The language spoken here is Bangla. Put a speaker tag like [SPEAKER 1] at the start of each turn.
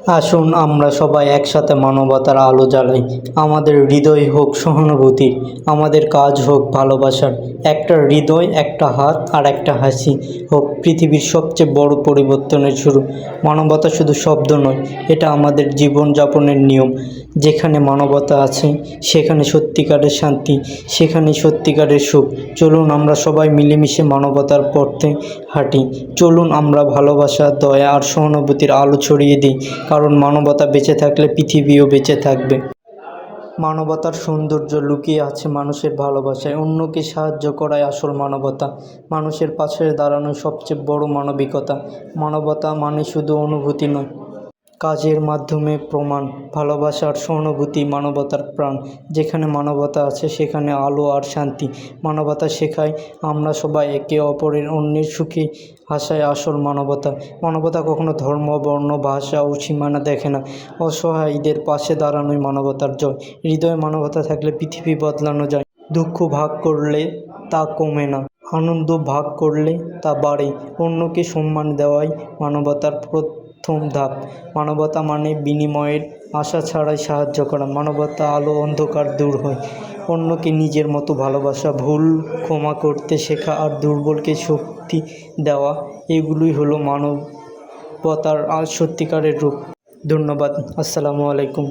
[SPEAKER 1] আসুন আমরা সবাই একসাথে মানবতার আলো জ্বালাই। আমাদের হৃদয় হোক সহানুভূতির, আমাদের কাজ হোক ভালোবাসার। একটা হৃদয়, একটা হাত আর একটা হাসি হোক পৃথিবীর সবচেয়ে বড় পরিবর্তনের শুরু। মানবতা শুধু শব্দ নয়, এটা আমাদের জীবনযাপনের নিয়ম। যেখানে মানবতা আছে সেখানে সত্যিকারের শান্তি, সেখানে সত্যিকারের সুখ। চলুন আমরা সবাই মিলেমিশে মানবতার পথে হাঁটি। চলুন আমরা ভালোবাসা, দয়া আর সহানুভূতির আলো ছড়িয়ে দিই, কারণ মানবতা বেঁচে থাকলে পৃথিবীও বেঁচে থাকবে। মানবতার সৌন্দর্য লুকিয়ে আছে মানুষের ভালোবাসায়। অন্যকে সাহায্য করাই আসল মানবতা। মানুষের পাশে দাঁড়ানোই সবচেয়ে বড় মানবিকতা। মানবতা মানে শুধু অনুভূতি নয়, কাজের মাধ্যমে প্রমাণ। ভালোবাসা আর সহানুভূতি মানবতার প্রাণ। যেখানে মানবতা আছে সেখানে আলো আর শান্তি। মানবতা শেখায় আমরা সবাই একে অপরের অন্যের সুখে হাসায় আসল মানবতা। মানবতা কখনো ধর্ম, বর্ণ, ভাষা ও সীমানা দেখে না। অসহায়দের পাশে দাঁড়ানোই মানবতার জয়। হৃদয়ে মানবতা থাকলে পৃথিবী বদলানো যায়। দুঃখ ভাগ করলে তা কমে না, আনন্দ ভাগ করলে তা বাড়ে। অন্যকে সম্মান দেওয়াই মানবতার প্রথম ধাপ। মানবতা মানে বিনিময়ের আশা ছাড়াই সাহায্য করা। মানবতা আলো, অন্ধকার দূর হয়। অন্যকে নিজের মতো ভালোবাসা, ভুল ক্ষমা করতে শেখা আর দুর্বলকে শক্তি দেওয়া, এগুলোই হলো মানবতার আর সত্যিকারের রূপ। ধন্যবাদ। আসসালামু আলাইকুম।